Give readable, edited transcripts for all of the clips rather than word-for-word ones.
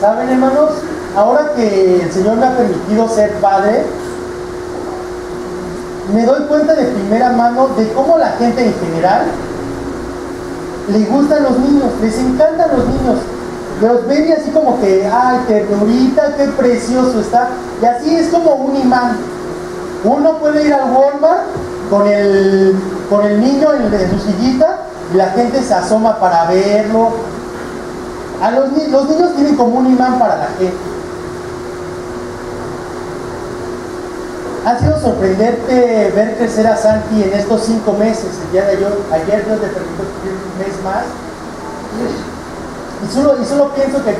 ¿Saben, hermanos? Ahora que el Señor me ha permitido ser padre, me doy cuenta de primera mano de cómo la gente en general le gustan los niños, les encantan los niños. Los ven y así como que, ay, ternurita, qué precioso está. Y así es como un imán. Uno puede ir al Walmart con el niño en su sillita y la gente se asoma para verlo. Los niños tienen como un imán para la gente. Ha sido sorprendente ver crecer a Santi en estos 5 meses. Ayer Dios le permitió cumplir un mes más. Y solo pienso que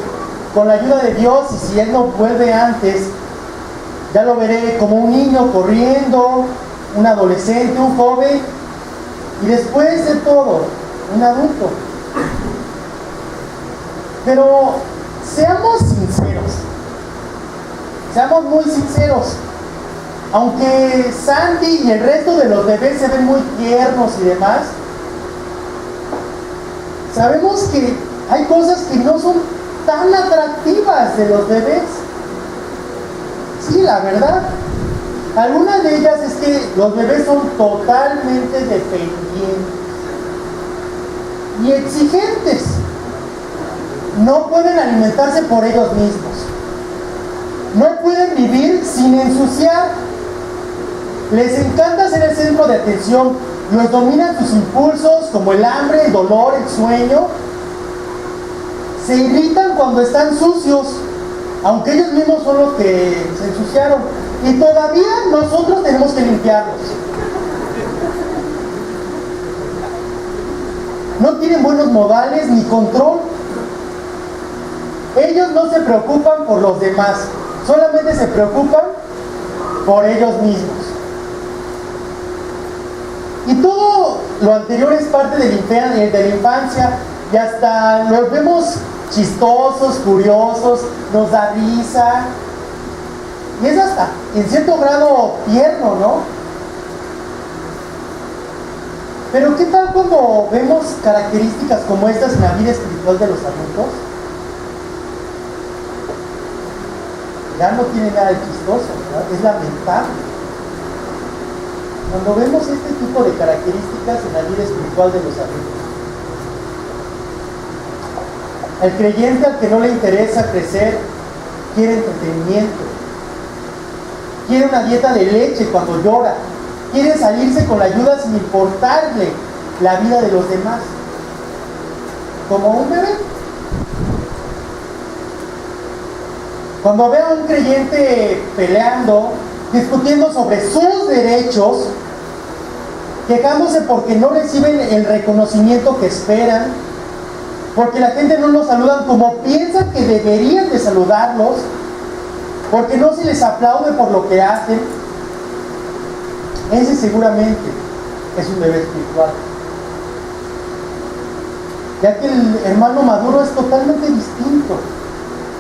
con la ayuda de Dios, y si Él no vuelve antes, ya lo veré como un niño corriendo, un adolescente, un joven, y después de todo, un adulto. Pero seamos sinceros, seamos muy sinceros. Aunque Sandy y el resto de los bebés se ven muy tiernos y demás, sabemos que hay cosas que no son tan atractivas de los bebés. Sí, la verdad. Algunas de ellas es que los bebés son totalmente dependientes y exigentes. No pueden alimentarse por ellos mismos. No pueden vivir sin ensuciar. Les encanta ser el centro de atención. Los dominan sus impulsos como el hambre, el dolor, el sueño. Se irritan cuando están sucios, aunque ellos mismos son los que se ensuciaron. Y todavía nosotros tenemos que limpiarlos. No tienen buenos modales ni control. Ellos no se preocupan por los demás, solamente se preocupan por ellos mismos. Y todo lo anterior es parte de la infancia, y hasta los vemos chistosos, curiosos, nos da risa, y es hasta en cierto grado tierno, ¿no? Pero ¿qué tal cuando vemos características como estas en la vida espiritual de los adultos? Ya no tiene nada de chistoso, ¿verdad? Es lamentable. Cuando vemos este tipo de características en la vida espiritual de los adultos. El creyente al que no le interesa crecer, quiere entretenimiento. Quiere una dieta de leche cuando llora. Quiere salirse con la ayuda sin importarle la vida de los demás. Como un bebé. Cuando ve a un creyente peleando, discutiendo sobre sus derechos, quejándose porque no reciben el reconocimiento que esperan, porque la gente no los saluda como piensan que deberían de saludarlos, porque no se les aplaude por lo que hacen, ese seguramente es un bebé espiritual. Ya que el hermano maduro es totalmente distinto,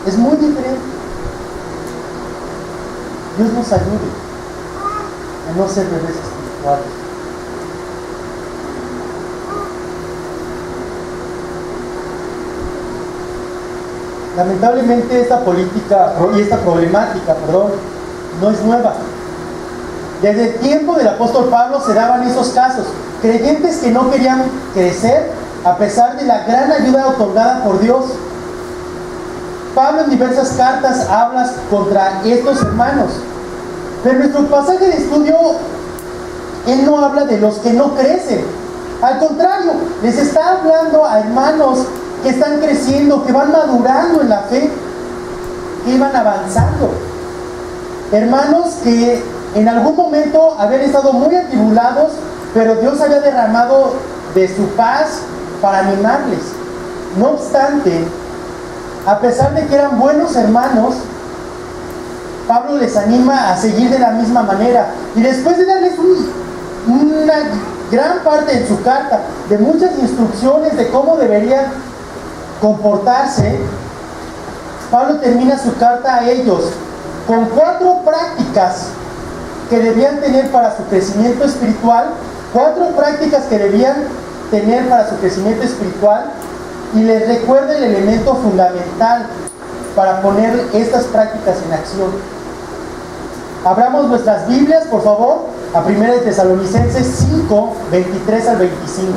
es muy diferente. Dios nos ayude a no ser bebés espirituales. Lamentablemente esta problemática, no es nueva. Desde el tiempo del apóstol Pablo se daban esos casos, creyentes que no querían crecer a pesar de la gran ayuda otorgada por Dios. Pablo en diversas cartas habla contra estos hermanos, pero en nuestro pasaje de estudio él no habla de los que no crecen, al contrario, les está hablando a hermanos que están creciendo, que van madurando en la fe, que iban avanzando, hermanos que en algún momento habían estado muy atribulados, pero Dios había derramado de su paz para animarles. No obstante, a pesar de que eran buenos hermanos, Pablo les anima a seguir de la misma manera. Y después de darles una gran parte en su carta, de muchas instrucciones de cómo deberían comportarse, Pablo termina su carta a ellos con 4 prácticas que debían tener para su crecimiento espiritual, 4 prácticas que debían tener para su crecimiento espiritual, y les recuerda el elemento fundamental, para poner estas prácticas en acción. Abramos nuestras Biblias, por favor, a 1 Tesalonicenses 5, 23 al 25.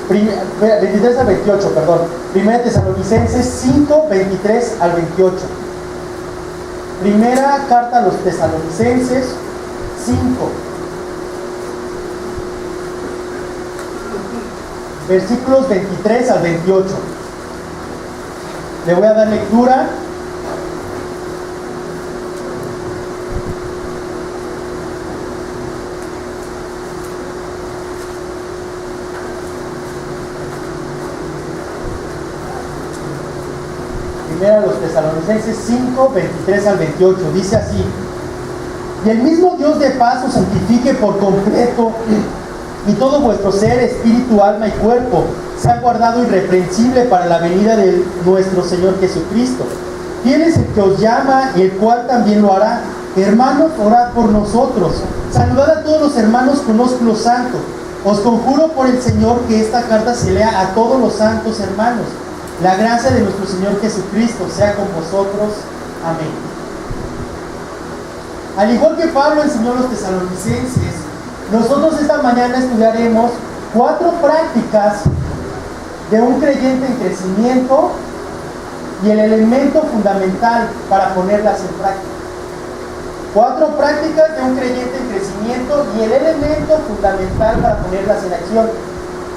23 al 28, perdón. 1 Tesalonicenses 5, 23 al 28. Primera carta a los Tesalonicenses 5, versículos 23 al 28. Le voy a dar lectura. Primera a los Tesalonicenses 5, 23 al 28. Dice así: y el mismo Dios de paz os santifique por completo, y todo vuestro ser, espíritu, alma y cuerpo sea guardado irreprensible para la venida de nuestro Señor Jesucristo. Fiel es el que os llama y el cual también lo hará. Hermanos, orad por nosotros. Saludad a todos los hermanos con ósculo santo. Os conjuro por el Señor que esta carta se lea a todos los santos hermanos. La gracia de nuestro Señor Jesucristo sea con vosotros. Amén. Al igual que Pablo enseñó a los tesalonicenses, nosotros esta mañana estudiaremos 4 prácticas de un creyente en crecimiento y el elemento fundamental para ponerlas en práctica. 4 prácticas de un creyente en crecimiento y el elemento fundamental para ponerlas en acción.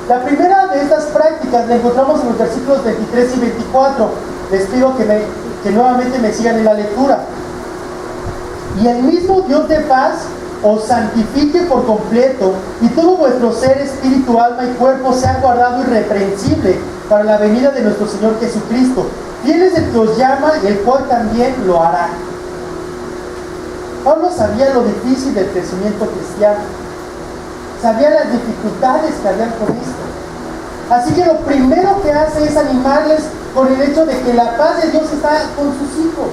La primera de estas prácticas la encontramos en los versículos 23 y 24. Les pido que nuevamente me sigan en la lectura. Y el mismo Dios de paz os santifique por completo, y todo vuestro ser, espíritu, alma y cuerpo sea guardado irreprensible para la venida de nuestro Señor Jesucristo. Fiel es el que os llama, y el cual también lo hará. Pablo sabía lo difícil del crecimiento cristiano. Sabía las dificultades que habían con esto. Así que lo primero que hace es animarles con el hecho de que la paz de Dios está con sus hijos.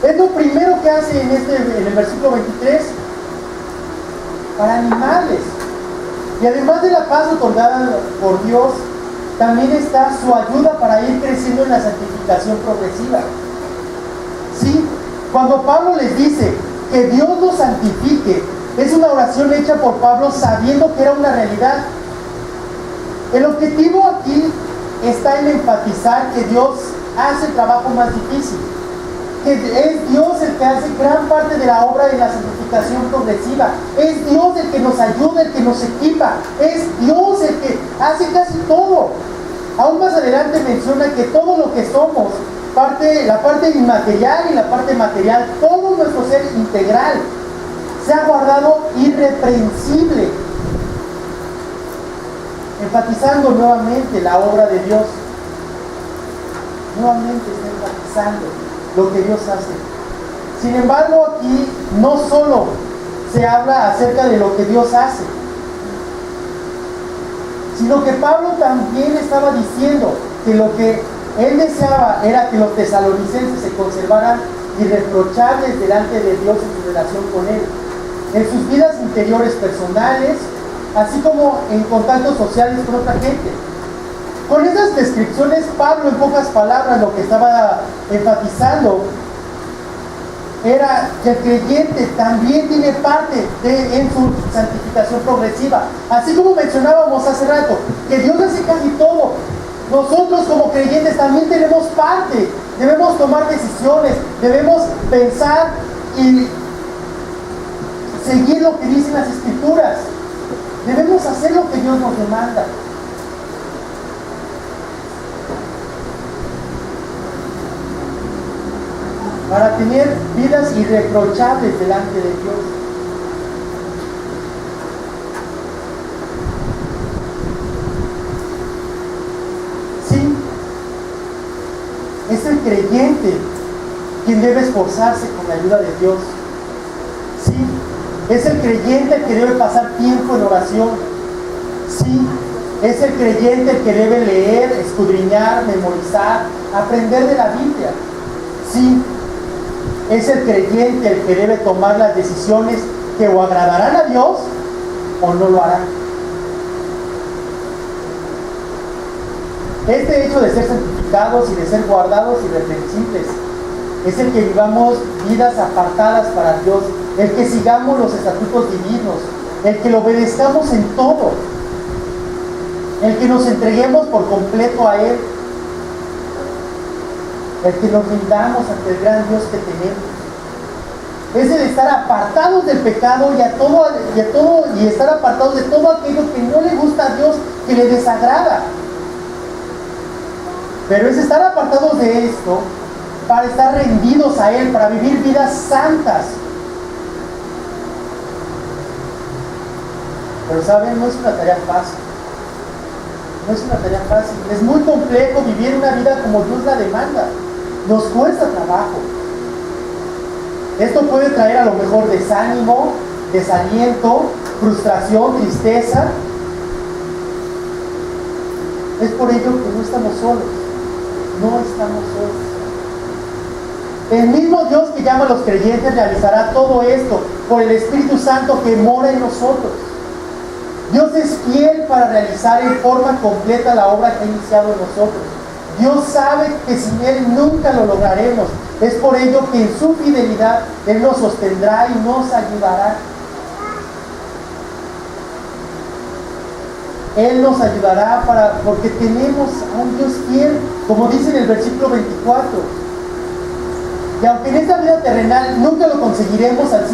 Es lo primero que hace en el versículo 23, para animarles. Y además de la paz otorgada por Dios, también está su ayuda para ir creciendo en la santificación progresiva. Sí, cuando Pablo les dice que Dios los santifique, es una oración hecha por Pablo sabiendo que era una realidad. El objetivo aquí está en enfatizar que Dios hace el trabajo más difícil, que es Dios el que hace gran parte de la obra de la santificación progresiva. Es Dios el que nos ayuda, el que nos equipa. Es Dios el que hace casi todo. Aún más adelante menciona que todo lo que somos, la parte inmaterial y la parte material, todo nuestro ser integral, se ha guardado irreprensible, enfatizando nuevamente la obra de Dios. Nuevamente está enfatizando lo que Dios hace. Sin embargo, aquí no solo se habla acerca de lo que Dios hace, sino que Pablo también estaba diciendo que lo que él deseaba era que los tesalonicenses se conservaran irreprochables delante de Dios en su relación con Él, en sus vidas interiores personales, así como en contactos sociales con otra gente. Con esas descripciones, Pablo, en pocas palabras, lo que estaba enfatizando era que el creyente también tiene parte en su santificación progresiva. Así como mencionábamos hace rato, que Dios hace casi todo. Nosotros como creyentes también tenemos parte. Debemos tomar decisiones, debemos pensar y seguir lo que dicen las Escrituras. Debemos hacer lo que Dios nos demanda. Para tener vidas irreprochables delante de Dios. Sí, es el creyente quien debe esforzarse con la ayuda de Dios. Sí, es el creyente el que debe pasar tiempo en oración. Sí, es el creyente el que debe leer, escudriñar, memorizar, aprender de la Biblia. Sí, es el creyente el que debe tomar las decisiones que o agradarán a Dios o no lo harán. Este hecho de ser santificados y de ser guardados irreprensibles es el que vivamos vidas apartadas para Dios, el que sigamos los estatutos divinos, el que lo obedezcamos en todo, el que nos entreguemos por completo a Él, el que nos rindamos ante el gran Dios que tenemos. Es el estar apartados del pecado y estar apartados de todo aquello que no le gusta a Dios, que le desagrada. Pero es estar apartados de esto para estar rendidos a Él, para vivir vidas santas. Pero saben, no es una tarea fácil. No es una tarea fácil. Es muy complejo vivir una vida como Dios la demanda. Nos cuesta trabajo. Esto puede traer a lo mejor desánimo, desaliento, frustración, tristeza. Es por ello que no estamos solos. No estamos solos. El mismo Dios que llama a los creyentes realizará todo esto por el Espíritu Santo que mora en nosotros. Dios es fiel para realizar en forma completa la obra que ha iniciado en nosotros. Dios sabe que sin Él nunca lo lograremos. Es por ello que en su fidelidad Él nos sostendrá y nos ayudará. Él nos ayudará porque tenemos a un Dios fiel, como dice en el versículo 24. Y aunque en esta vida terrenal nunca lo conseguiremos al 100%,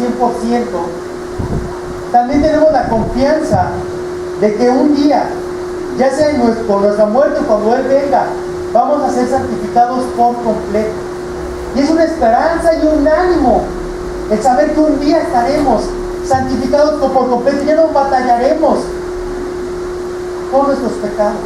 también tenemos la confianza de que un día, ya sea por nuestra muerte o cuando Él venga, vamos a ser santificados por completo. Y es una esperanza y un ánimo el saber que un día estaremos santificados por completo y ya no batallaremos con nuestros pecados.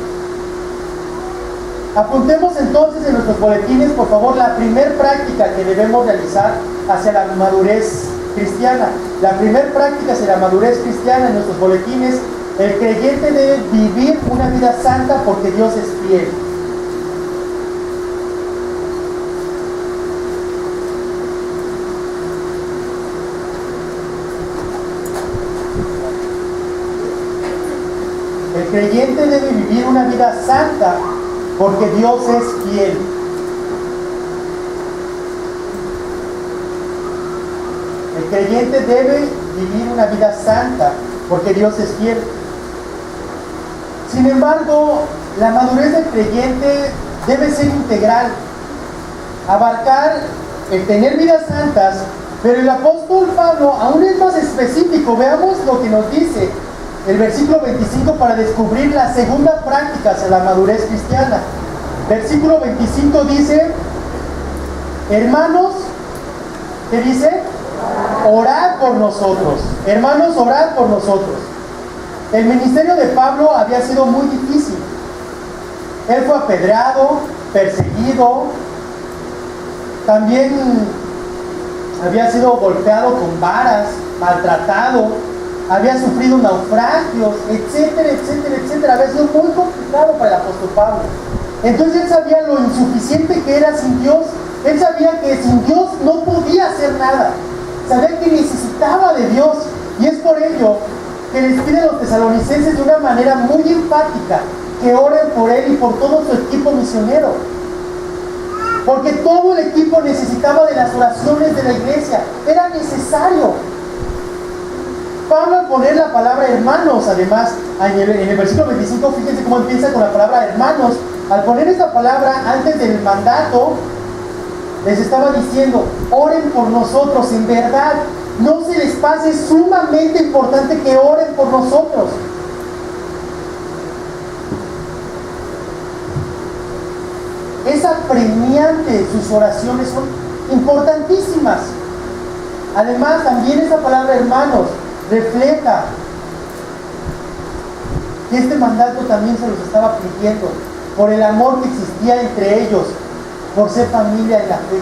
Apuntemos entonces en nuestros boletines, por favor, la primer práctica que debemos realizar hacia la madurez cristiana. La primer práctica hacia la madurez cristiana en nuestros boletines: el creyente debe vivir una vida santa porque Dios es fiel. El creyente debe vivir una vida santa porque Dios es fiel. El creyente debe vivir una vida santa porque Dios es fiel. Sin embargo, la madurez del creyente debe ser integral, abarcar el tener vidas santas, pero el apóstol Pablo aún es más específico. Veamos lo que nos dice el versículo 25 para descubrir la segunda práctica hacia la madurez cristiana. Versículo 25 dice: hermanos, ¿qué dice? Orad por nosotros. Hermanos, orad por nosotros. El ministerio de Pablo había sido muy difícil. Él fue apedreado, perseguido, también había sido golpeado con varas, maltratado, había sufrido naufragios, etcétera, etcétera, etcétera. Había sido muy complicado para el apóstol Pablo. Entonces él sabía lo insuficiente que era sin Dios. Él sabía que sin Dios no podía hacer nada. Sabía que necesitaba de Dios. Y es por ello que les pide a los tesalonicenses de una manera muy enfática que oren por él y por todo su equipo misionero. Porque todo el equipo necesitaba de las oraciones de la iglesia. Era necesario. Pablo, al poner la palabra hermanos, además, en el versículo 25, fíjense cómo empieza con la palabra hermanos. Al poner esta palabra antes del mandato, les estaba diciendo: oren por nosotros, en verdad. No se les pase, es sumamente importante que oren por nosotros. Es apremiante, sus oraciones son importantísimas. Además, también esa palabra hermanos refleja que este mandato también se los estaba pidiendo por el amor que existía entre ellos, por ser familia en la fe.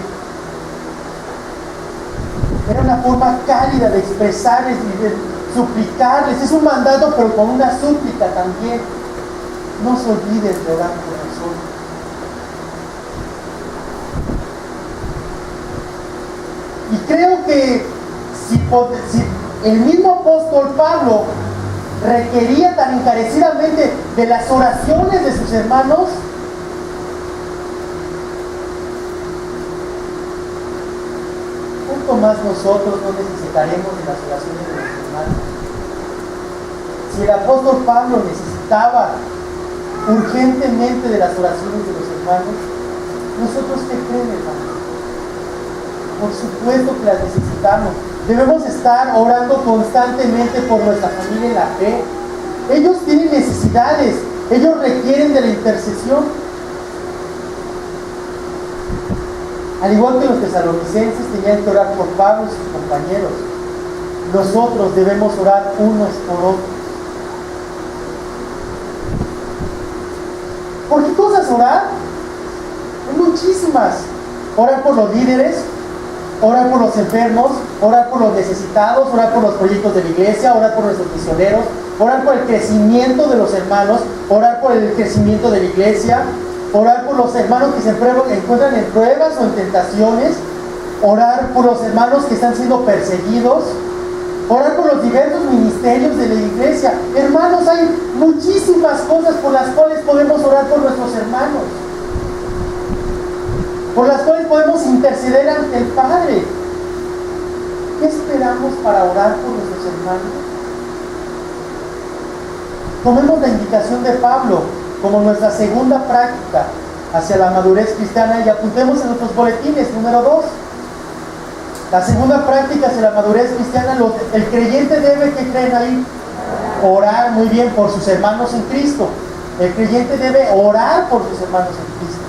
Era una forma cálida de expresarles y de suplicarles. Es un mandato, pero con una súplica también. No se olviden de orar por nosotros. Y creo que si el mismo apóstol Pablo requería tan encarecidamente de las oraciones de sus hermanos, ¿cuánto más nosotros no necesitaremos de las oraciones de los hermanos? Si el apóstol Pablo necesitaba urgentemente de las oraciones de los hermanos, ¿nosotros qué creen, hermanos? Por supuesto que las necesitamos. Debemos estar orando constantemente por nuestra familia en la fe. Ellos tienen necesidades, ellos requieren de la intercesión. Al igual que los tesalonicenses tenían que orar por Pablo y sus compañeros, nosotros debemos orar unos por otros. ¿Por qué cosas orar? Hay muchísimas. Orar por los líderes, orar por los enfermos, orar por los necesitados, orar por los proyectos de la iglesia, orar por nuestros misioneros, orar por el crecimiento de los hermanos, orar por el crecimiento de la iglesia, orar por los hermanos que se encuentran en pruebas o en tentaciones, orar por los hermanos que están siendo perseguidos, orar por los diversos ministerios de la iglesia. Hermanos, hay muchísimas cosas por las cuales podemos orar por nuestros hermanos, por las cuales podemos interceder ante el Padre. ¿Qué esperamos para orar por nuestros hermanos? Tomemos la indicación de Pablo como nuestra segunda práctica hacia la madurez cristiana y apuntemos en nuestros boletines, número 2. La segunda práctica hacia la madurez cristiana, el creyente debe, ¿qué creen ahí? Orar muy bien por sus hermanos en Cristo. El creyente debe orar por sus hermanos en Cristo.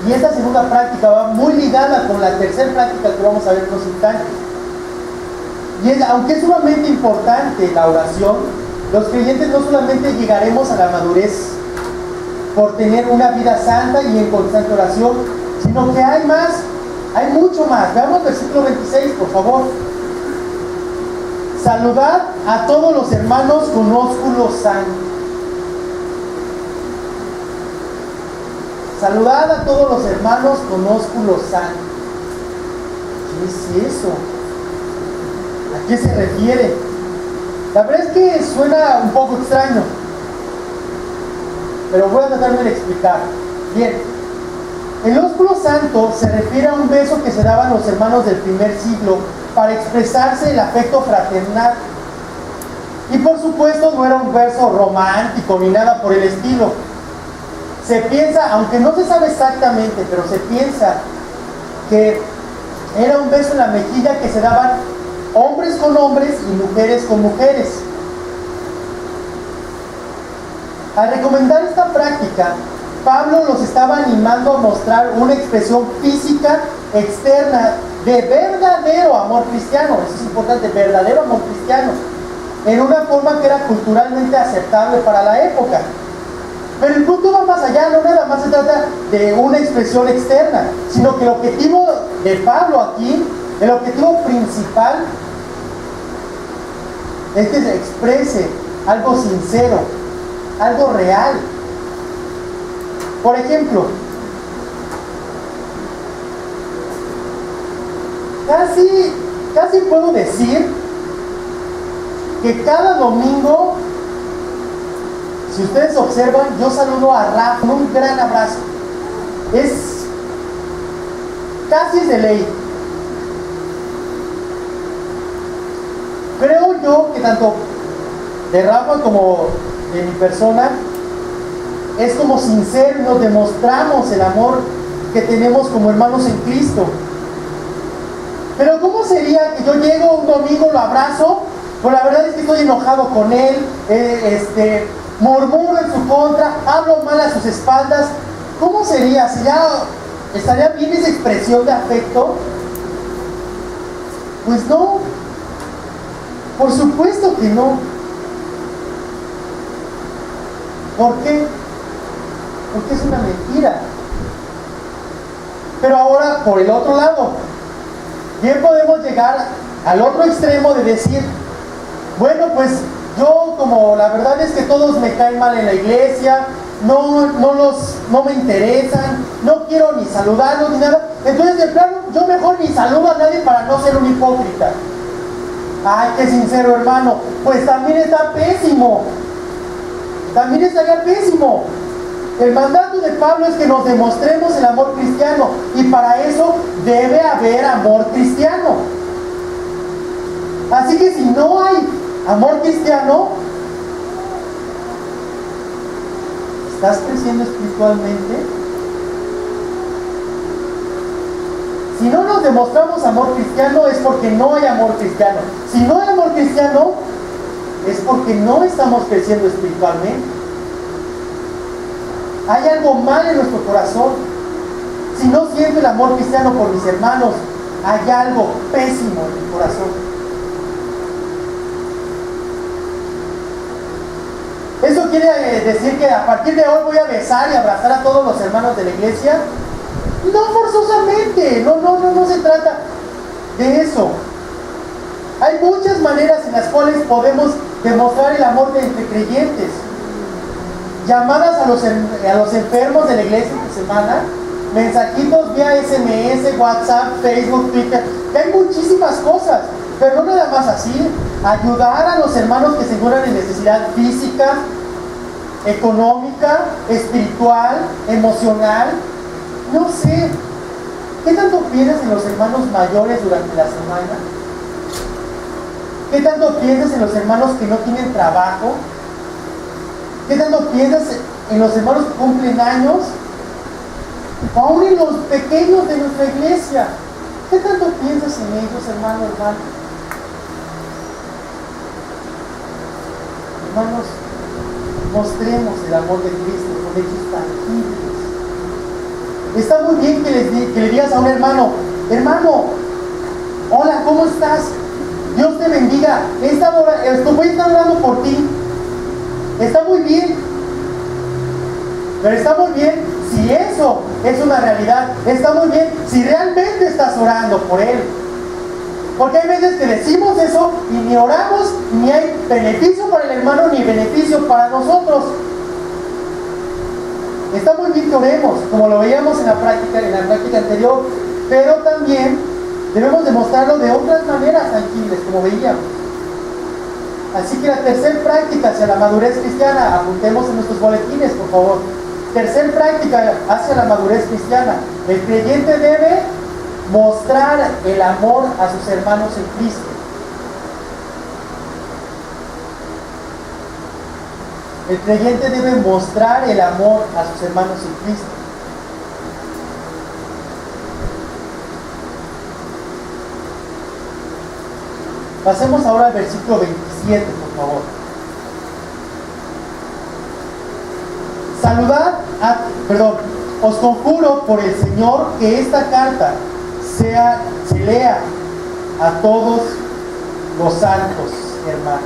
Y esta segunda práctica va muy ligada con la tercera práctica que vamos a ver en unos instantes. Y aunque es sumamente importante la oración, los creyentes no solamente llegaremos a la madurez por tener una vida santa y en constante oración, sino que hay más, hay mucho más. Veamos el versículo 26, por favor. Saludad a todos los hermanos con ósculo santo. Saludad a todos los hermanos con ósculo santo. ¿Qué es eso? ¿A qué se refiere? La verdad es que suena un poco extraño, pero voy a tratar de explicar. Bien, el ósculo santo se refiere a un beso que se daban los hermanos del primer siglo para expresarse el afecto fraternal. Y por supuesto no era un beso romántico ni nada por el estilo. Se piensa, aunque no se sabe exactamente, pero se piensa que era un beso en la mejilla que se daban hombres con hombres y mujeres con mujeres. Al recomendar esta práctica, Pablo los estaba animando a mostrar una expresión física externa de verdadero amor cristiano. Eso es importante, verdadero amor cristiano, en una forma que era culturalmente aceptable para la época. Pero el punto va más allá, no nada más se trata de una expresión externa, sino que el objetivo de Pablo aquí, el objetivo principal, es que se exprese algo sincero, algo real. Por ejemplo, casi puedo decir que cada domingo, si ustedes observan, yo saludo a Rafa con un gran abrazo. Casi es de ley. Creo yo que tanto de Rafa como de mi persona es como sincero, nos demostramos el amor que tenemos como hermanos en Cristo. Pero ¿cómo sería que yo llego un domingo, lo abrazo, pero la verdad es que estoy enojado con él, murmuro en su contra, hablo mal a sus espaldas? ¿Cómo sería? ¿Estaría bien esa expresión de afecto? Pues no, por supuesto que no. ¿Por qué? Porque es una mentira. Pero ahora, por el otro lado, bien podemos llegar al otro extremo de decir, bueno, pues yo, como la verdad es que todos me caen mal en la iglesia, no me interesan, no quiero ni saludarlos ni nada, entonces de plano yo mejor ni saludo a nadie para no ser un hipócrita. Ay, qué sincero, hermano. Pues también está pésimo. También estaría pésimo. El mandato de Pablo es que nos demostremos el amor cristiano, y para eso debe haber amor cristiano. Así que si no hay amor cristiano, ¿estás creciendo espiritualmente? Si no nos demostramos amor cristiano, es porque no hay amor cristiano. Si no hay amor cristiano, es porque no estamos creciendo espiritualmente. Hay algo mal en nuestro corazón. Si no siento el amor cristiano por mis hermanos, hay algo pésimo en mi corazón. ¿Eso quiere decir que a partir de hoy voy a besar y abrazar a todos los hermanos de la iglesia? No forzosamente, no se trata de eso. Hay muchas maneras en las cuales podemos demostrar el amor entre creyentes. Llamadas a los enfermos de la iglesia esta semana, mensajitos vía SMS, WhatsApp, Facebook, Twitter, que hay muchísimas cosas, pero no nada más así. Ayudar a los hermanos que se encuentran en necesidad física, económica, espiritual, emocional. No sé, ¿qué tanto piensas en los hermanos mayores durante la semana? ¿Qué tanto piensas en los hermanos que no tienen trabajo? ¿Qué tanto piensas en los hermanos que cumplen años? Aún en los pequeños de nuestra iglesia. ¿Qué tanto piensas en ellos, hermano? Hermanos, mostremos el amor de Cristo con hechos tangibles. Está muy bien que le digas a un hermano, hola, ¿cómo estás? Dios te bendiga. Voy a estar orando por ti. Está muy bien. Pero está muy bien si eso es una realidad. Está muy bien si realmente estás orando por él. Porque hay veces que decimos eso y ni oramos, ni hay beneficio para el hermano, ni beneficio para nosotros. Está muy bien que oremos, como lo veíamos en la práctica anterior, pero también debemos demostrarlo de otras maneras tangibles, como veíamos. Así que la tercera práctica hacia la madurez cristiana, apuntemos en nuestros boletines, por favor. Tercer práctica hacia la madurez cristiana. El creyente debe mostrar el amor a sus hermanos en Cristo. El creyente debe mostrar el amor a sus hermanos en Cristo. Pasemos ahora al versículo 27, por favor. Os conjuro por el Señor que esta carta se lea a todos los santos hermanos.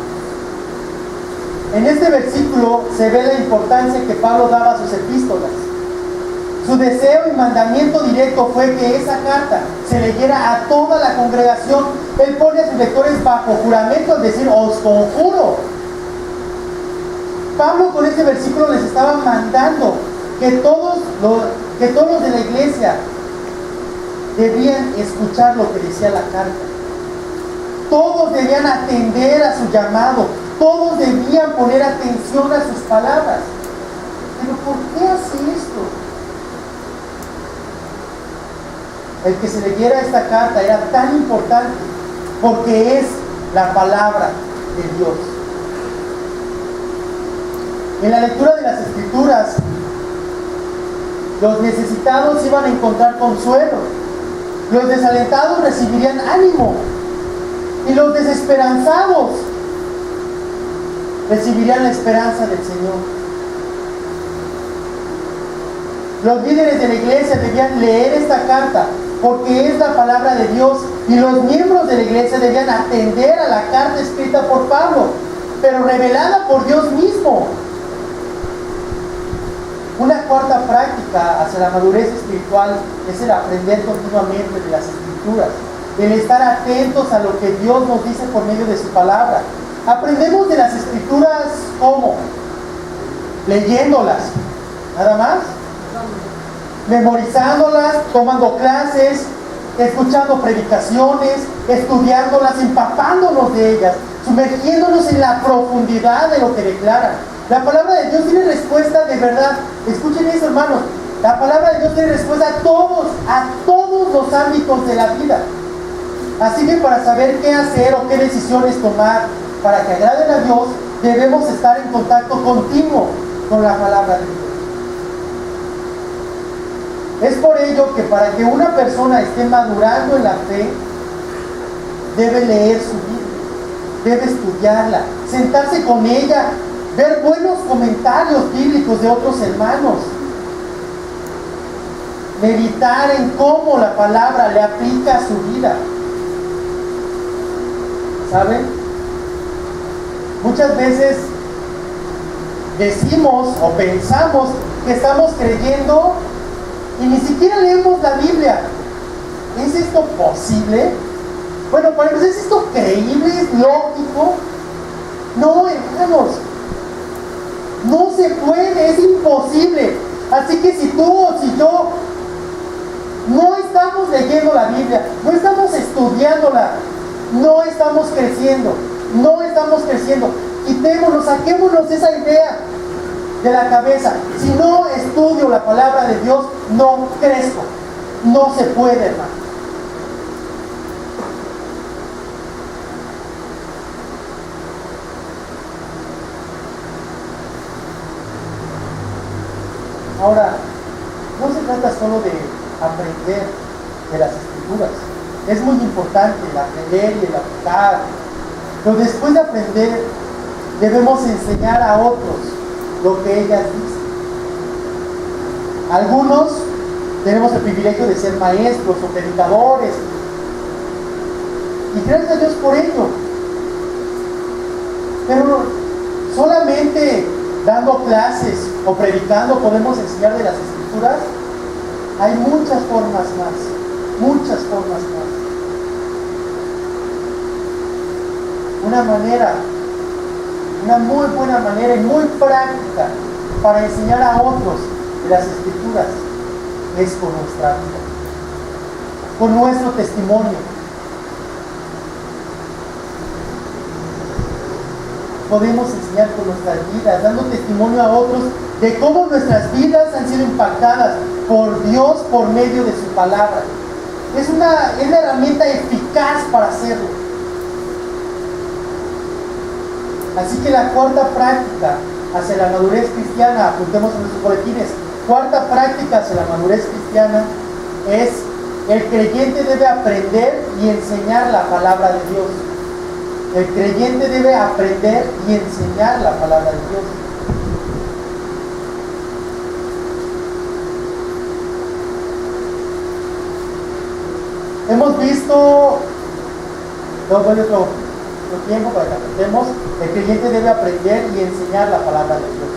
En este versículo se ve la importancia que Pablo daba a sus epístolas. Su deseo y mandamiento directo fue que esa carta se leyera a toda la congregación. Él pone a sus lectores bajo juramento al decir, os conjuro. Pablo con este versículo les estaba mandando que todos los de la iglesia debían escuchar lo que decía la carta. Todos debían atender a su llamado. Todos debían poner atención a sus palabras. Pero ¿por qué hace esto? El que se leyera esta carta era tan importante porque es la palabra de Dios. En la lectura de las Escrituras, los necesitados iban a encontrar consuelo, los desalentados recibirían ánimo y los desesperanzados recibirían la esperanza del Señor. Los líderes de la iglesia debían leer esta carta porque es la palabra de Dios, y los miembros de la iglesia debían atender a la carta escrita por Pablo, pero revelada por Dios mismo. Una cuarta práctica hacia la madurez espiritual es el aprender continuamente de las Escrituras, el estar atentos a lo que Dios nos dice por medio de su palabra. Aprendemos de las Escrituras, ¿cómo? Leyéndolas, nada más, memorizándolas, tomando clases, escuchando predicaciones, estudiándolas, empapándonos de ellas, sumergiéndonos en la profundidad de lo que declaran. La palabra de Dios tiene respuesta de verdad. Escuchen eso, hermanos. La palabra de Dios tiene respuesta a todos los ámbitos de la vida. Así que para saber qué hacer o qué decisiones tomar para que agraden a Dios, debemos estar en contacto continuo con la palabra de Dios. Es por ello que para que una persona esté madurando en la fe, debe leer su Biblia, debe estudiarla, sentarse con ella, ver buenos comentarios bíblicos de otros hermanos, meditar en cómo la palabra le aplica a su vida. ¿Saben? Muchas veces decimos o pensamos que estamos creyendo y ni siquiera leemos la Biblia. ¿Es esto posible? Bueno, para empezar, ¿es esto creíble? ¿Es lógico? No, hermanos. No se puede, es imposible. Así que si tú o si yo no estamos leyendo la Biblia, no estamos estudiándola, no estamos creciendo. Quitémonos, saquémonos esa idea de la cabeza. Si no estudio la palabra de Dios, no crezco. No se puede, hermano. Ahora, no se trata solo de aprender de las Escrituras. Es muy importante el aprender y el aplicar. Pero después de aprender, debemos enseñar a otros lo que ellas dicen. Algunos tenemos el privilegio de ser maestros o predicadores. Y gracias a Dios por ello. Pero solamente dando clases o predicando podemos enseñar de las Escrituras. Hay muchas formas más. Muchas formas más. Una muy buena manera y muy práctica para enseñar a otros de las Escrituras es con nuestra vida, con nuestro testimonio. Podemos enseñar con nuestras vidas, dando testimonio a otros de cómo nuestras vidas han sido impactadas por Dios por medio de su palabra. Es una herramienta eficaz para hacerlo. Así que la cuarta práctica hacia la madurez cristiana, apuntemos en nuestros boletines, cuarta práctica hacia la madurez cristiana es: el creyente debe aprender y enseñar la palabra de Dios. El creyente debe aprender y enseñar la palabra de Dios. Hemos visto, otro tiempo para que aprendamos, el creyente debe aprender y enseñar la palabra de Dios.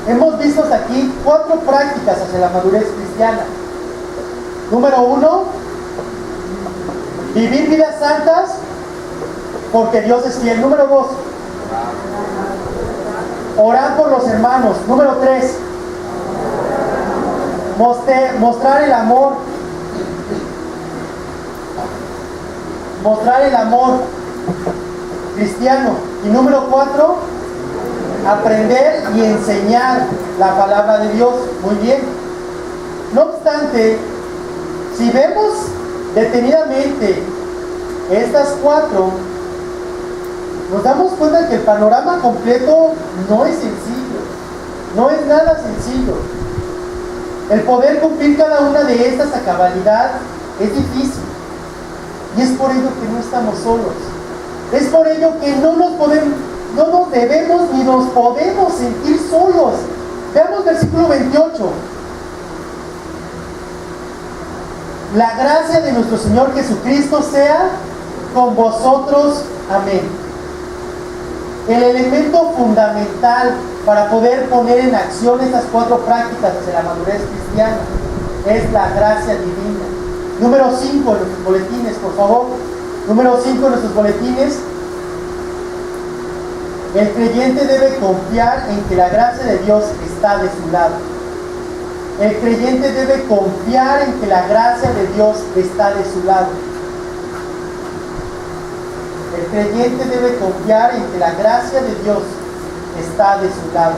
Hemos visto hasta aquí 4 prácticas hacia la madurez cristiana. Número 1, vivir vidas santas porque Dios es fiel. Número 2, orar por los hermanos. Número 3, mostrar el amor. Mostrar el amor cristiano. Y número 4, aprender y enseñar la palabra de Dios. Muy bien. No obstante, si vemos detenidamente estas 4, nos damos cuenta que el panorama completo no es sencillo. No es nada sencillo. El poder cumplir cada una de estas a cabalidad es difícil. Y es por ello que no estamos solos. Es por ello que no nos debemos ni nos podemos sentir solos. Veamos versículo 28. La gracia de nuestro Señor Jesucristo sea con vosotros. Amén. El elemento fundamental para poder poner en acción estas 4 prácticas hacia la madurez cristiana es la gracia divina. Número 5 en nuestros boletines, por favor. Número 5 en nuestros boletines. El creyente debe confiar en que la gracia de Dios está de su lado. El creyente debe confiar en que la gracia de Dios está de su lado. El creyente debe confiar en que la gracia de Dios está de su lado.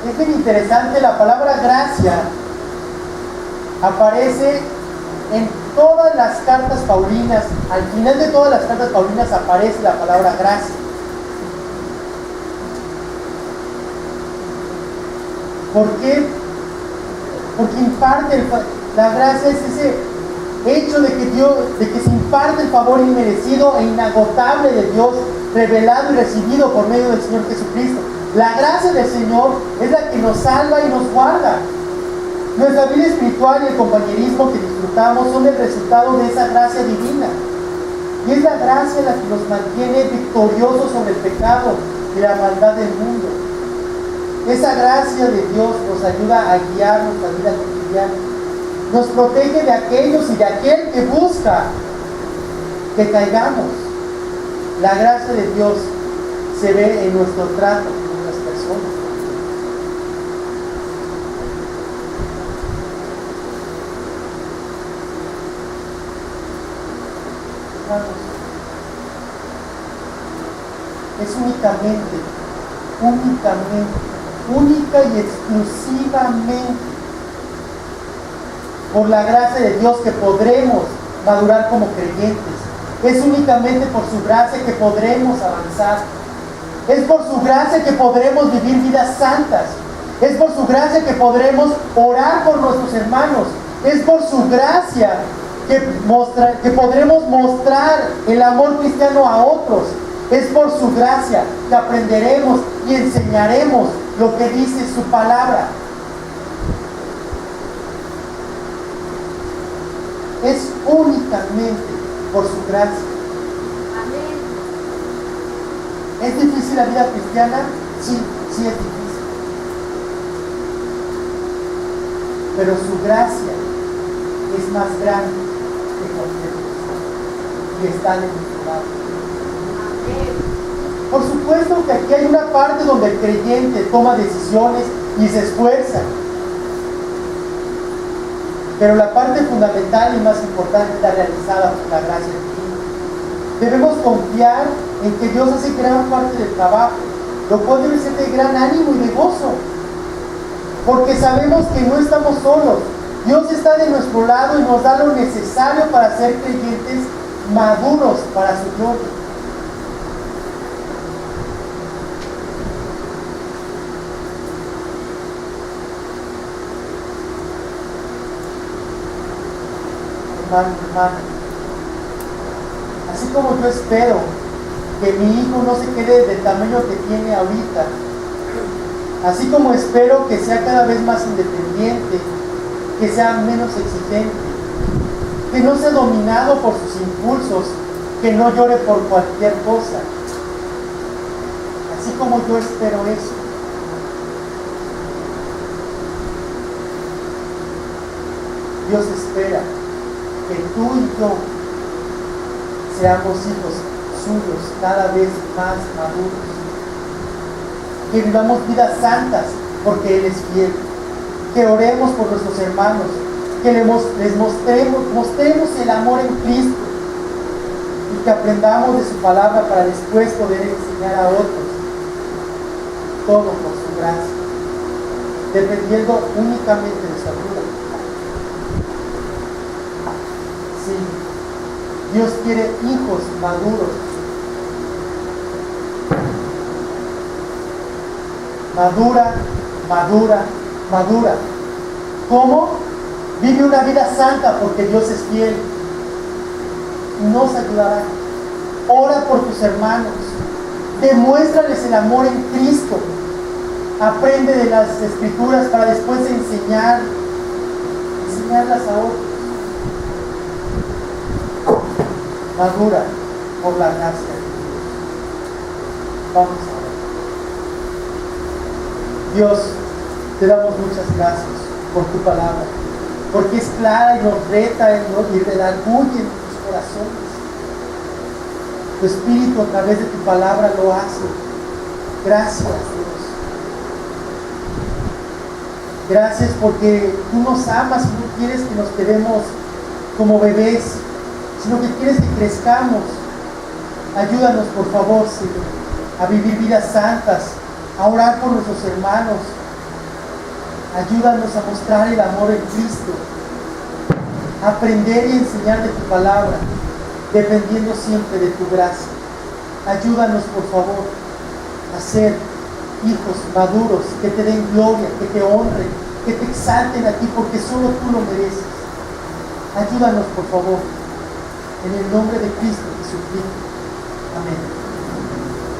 Es bien interesante, la palabra gracia aparece en todas las cartas paulinas. Al final de todas las cartas paulinas aparece la palabra gracia. ¿Por qué? Porque imparte la gracia, es ese hecho de que se imparte el favor inmerecido e inagotable de Dios, revelado y recibido por medio del Señor Jesucristo. La gracia del Señor es la que nos salva y nos guarda. Nuestra vida espiritual y el compañerismo que disfrutamos son el resultado de esa gracia divina. Y es la gracia la que nos mantiene victoriosos sobre el pecado y la maldad del mundo. Esa gracia de Dios nos ayuda a guiar nuestra vida cotidiana. Nos protege de aquellos y de aquel que busca que caigamos. La gracia de Dios se ve en nuestro trato con las personas. Es única y exclusivamente por la gracia de Dios que podremos madurar como creyentes. Es únicamente por su gracia que podremos avanzar. Es por su gracia que podremos vivir vidas santas. Es por su gracia que podremos orar por nuestros hermanos. Es por su gracia que podremos mostrar el amor cristiano a otros. Es por su gracia que aprenderemos y enseñaremos lo que dice su palabra. Es únicamente por su gracia. Amén. ¿Es difícil la vida cristiana? Sí, sí es difícil. Pero su gracia es más grande que cualquier cosa y está de nuestro lado. Por supuesto que aquí hay una parte donde el creyente toma decisiones y se esfuerza. Pero la parte fundamental y más importante está realizada por la gracia divina. Debemos confiar en que Dios hace gran parte del trabajo, lo cual debe ser de gran ánimo y de gozo. Porque sabemos que no estamos solos. Dios está de nuestro lado y nos da lo necesario para ser creyentes maduros para su gloria. Hermano, así como yo espero que mi hijo no se quede del tamaño que tiene ahorita, así como espero que sea cada vez más independiente, que sea menos exigente, que no sea dominado por sus impulsos, que no llore por cualquier cosa, así como yo espero eso, Dios espera que tú y yo seamos hijos suyos cada vez más maduros, que vivamos vidas santas porque Él es fiel, que oremos por nuestros hermanos, que les mostremos el amor en Cristo y que aprendamos de su palabra para después poder enseñar a otros, todo por su gracia, dependiendo únicamente de su ayuda. Dios quiere hijos maduros. Madura. ¿Cómo? Vive una vida santa porque Dios es fiel. Nos ayudará. Ora por tus hermanos. Demuéstrales el amor en Cristo. Aprende de las Escrituras para después enseñarlas a otros. Madura por la gracia de Dios. Vamos a ver. Dios, te damos muchas gracias por tu palabra, porque es clara y nos reta y redarguye en nuestros corazones. Tu Espíritu a través de tu palabra lo hace. Gracias, Dios. Gracias porque tú nos amas y no quieres que nos quedemos como bebés, sino que quieres que crezcamos. Ayúdanos, por favor, Señor, a vivir vidas santas, a orar por nuestros hermanos. Ayúdanos a mostrar el amor en Cristo, a aprender y enseñar de tu palabra, dependiendo siempre de tu gracia. Ayúdanos, por favor, a ser hijos maduros, que te den gloria, que te honren, que te exalten a ti, porque solo tú lo mereces. Ayúdanos, por favor, en el nombre de Cristo Jesucristo. Amén.